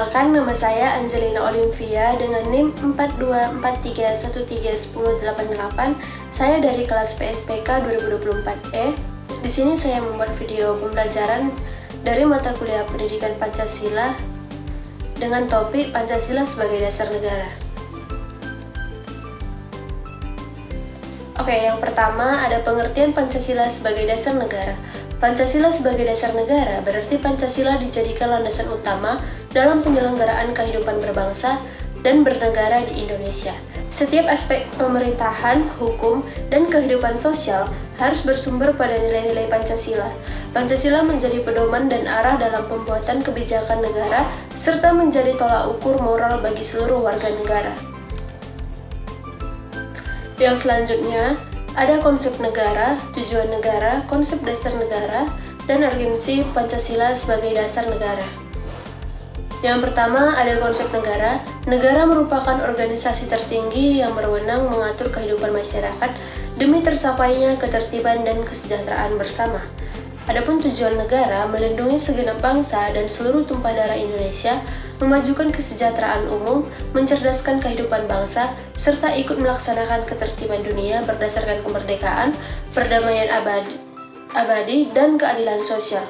Perkenalkan, nama saya Angelina Olimvia dengan NIM 4243131088. Saya dari kelas PSPK 2024E. Di sini saya membuat video pembelajaran dari mata kuliah Pendidikan Pancasila dengan topik Pancasila sebagai dasar negara. Oke, yang pertama ada pengertian Pancasila sebagai dasar negara. Pancasila sebagai dasar negara berarti Pancasila dijadikan landasan utama dalam penyelenggaraan kehidupan berbangsa dan bernegara di Indonesia. Setiap aspek pemerintahan, hukum, dan kehidupan sosial harus bersumber pada nilai-nilai Pancasila. Pancasila menjadi pedoman dan arah dalam pembuatan kebijakan negara, serta menjadi tolak ukur moral bagi seluruh warga negara. Yang selanjutnya, ada konsep negara, tujuan negara, konsep dasar negara, dan urgensi Pancasila sebagai dasar negara. Yang pertama ada konsep negara. Negara merupakan organisasi tertinggi yang berwenang mengatur kehidupan masyarakat demi tercapainya ketertiban dan kesejahteraan bersama. Adapun tujuan negara melindungi segenap bangsa dan seluruh tumpah darah Indonesia, memajukan kesejahteraan umum, mencerdaskan kehidupan bangsa, serta ikut melaksanakan ketertiban dunia berdasarkan kemerdekaan, perdamaian abadi, dan keadilan sosial.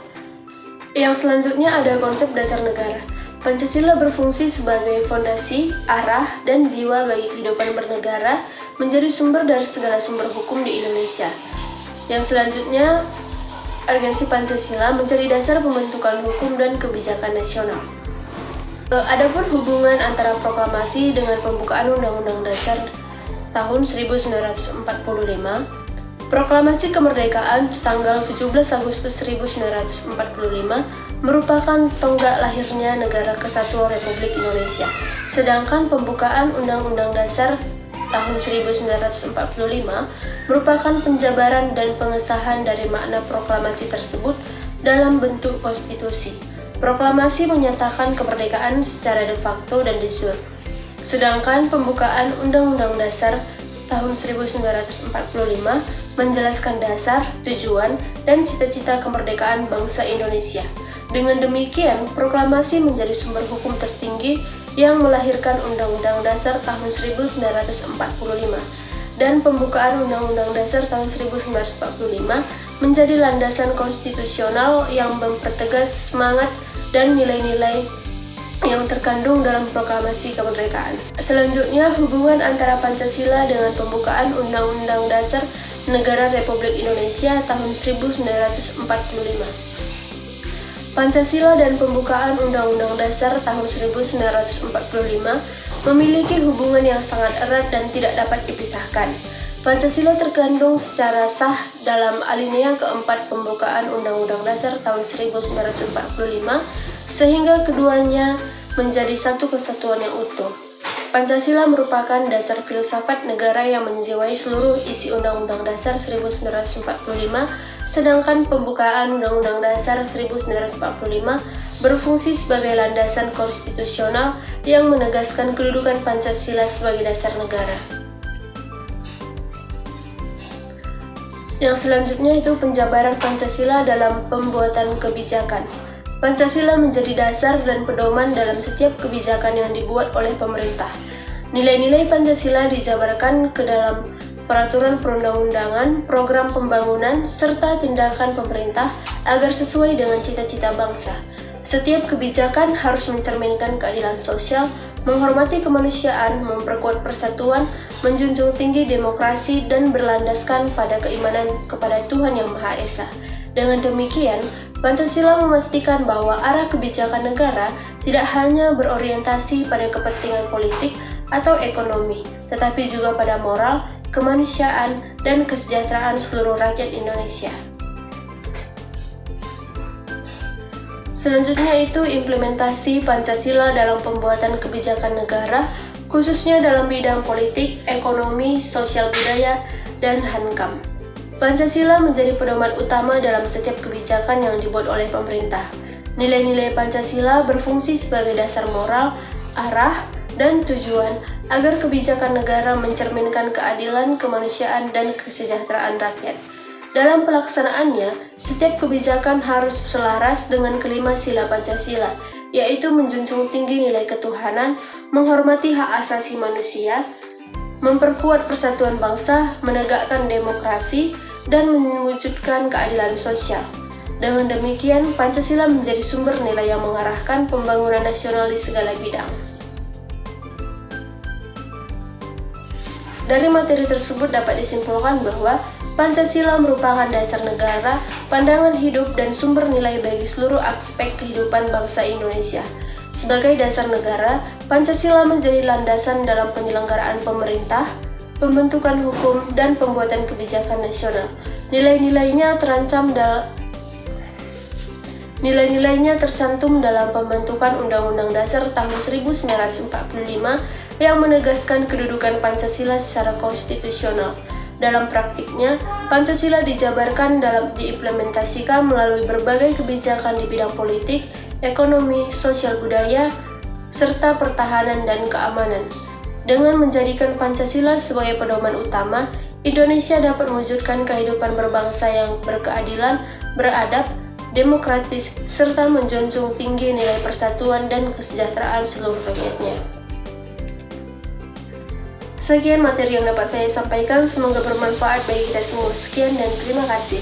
Yang selanjutnya ada konsep dasar negara. Pancasila berfungsi sebagai fondasi, arah, dan jiwa bagi kehidupan bernegara, menjadi sumber dari segala sumber hukum di Indonesia. Yang selanjutnya, urgensi Pancasila menjadi dasar pembentukan hukum dan kebijakan nasional. Adapun hubungan antara proklamasi dengan pembukaan Undang-Undang Dasar tahun 1945, Proklamasi Kemerdekaan tanggal 17 Agustus 1945 merupakan tonggak lahirnya Negara Kesatuan Republik Indonesia, sedangkan pembukaan Undang-Undang Dasar tahun 1945 merupakan penjabaran dan pengesahan dari makna proklamasi tersebut dalam bentuk konstitusi. Proklamasi menyatakan kemerdekaan secara de facto dan de jure, sedangkan pembukaan Undang-Undang Dasar tahun 1945 menjelaskan dasar, tujuan, dan cita-cita kemerdekaan bangsa Indonesia. Dengan demikian, proklamasi menjadi sumber hukum tertinggi yang melahirkan Undang-Undang Dasar tahun 1945, dan pembukaan Undang-Undang Dasar tahun 1945 menjadi landasan konstitusional yang mempertegas semangat dan nilai-nilai yang terkandung dalam proklamasi kemerdekaan. Selanjutnya, hubungan antara Pancasila dengan pembukaan Undang-Undang Dasar Negara Republik Indonesia tahun 1945. Pancasila dan pembukaan Undang-Undang Dasar tahun 1945 memiliki hubungan yang sangat erat dan tidak dapat dipisahkan. Pancasila terkandung secara sah dalam alinea keempat pembukaan Undang-Undang Dasar tahun 1945, sehingga keduanya menjadi satu kesatuan yang utuh. Pancasila merupakan dasar filsafat negara yang menjiwai seluruh isi Undang-Undang Dasar 1945, sedangkan pembukaan Undang-Undang Dasar 1945 berfungsi sebagai landasan konstitusional yang menegaskan kedudukan Pancasila sebagai dasar negara. Yang selanjutnya itu penjabaran Pancasila dalam pembuatan kebijakan. Pancasila menjadi dasar dan pedoman dalam setiap kebijakan yang dibuat oleh pemerintah. Nilai-nilai Pancasila dijabarkan ke dalam peraturan perundang-undangan, program pembangunan, serta tindakan pemerintah agar sesuai dengan cita-cita bangsa. Setiap kebijakan harus mencerminkan keadilan sosial, menghormati kemanusiaan, memperkuat persatuan, menjunjung tinggi demokrasi, dan berlandaskan pada keimanan kepada Tuhan Yang Maha Esa. Dengan demikian, Pancasila memastikan bahwa arah kebijakan negara tidak hanya berorientasi pada kepentingan politik atau ekonomi, tetapi juga pada moral, kemanusiaan, dan kesejahteraan seluruh rakyat Indonesia. Selanjutnya itu implementasi Pancasila dalam pembuatan kebijakan negara, khususnya dalam bidang politik, ekonomi, sosial budaya, dan hankam. Pancasila menjadi pedoman utama dalam setiap kebijakan yang dibuat oleh pemerintah. Nilai-nilai Pancasila berfungsi sebagai dasar moral, arah, dan tujuan agar kebijakan negara mencerminkan keadilan, kemanusiaan, dan kesejahteraan rakyat. Dalam pelaksanaannya, setiap kebijakan harus selaras dengan kelima sila Pancasila, yaitu menjunjung tinggi nilai ketuhanan, menghormati hak asasi manusia, memperkuat persatuan bangsa, menegakkan demokrasi, dan mewujudkan keadilan sosial. Dengan demikian, Pancasila menjadi sumber nilai yang mengarahkan pembangunan nasional di segala bidang. Dari materi tersebut dapat disimpulkan bahwa Pancasila merupakan dasar negara, pandangan hidup, dan sumber nilai bagi seluruh aspek kehidupan bangsa Indonesia. Sebagai dasar negara, Pancasila menjadi landasan dalam penyelenggaraan pemerintah, pembentukan hukum, dan pembuatan kebijakan nasional. Nilai-nilainya tercantum dalam pembentukan Undang-Undang Dasar tahun 1945 yang menegaskan kedudukan Pancasila secara konstitusional. Dalam praktiknya, Pancasila diimplementasikan melalui berbagai kebijakan di bidang politik, ekonomi, sosial budaya, serta pertahanan dan keamanan. Dengan menjadikan Pancasila sebagai pedoman utama, Indonesia dapat mewujudkan kehidupan berbangsa yang berkeadilan, beradab, demokratis, serta menjunjung tinggi nilai persatuan dan kesejahteraan seluruh rakyatnya. Sekian materi yang dapat saya sampaikan, semoga bermanfaat bagi kita semua. Sekian dan terima kasih.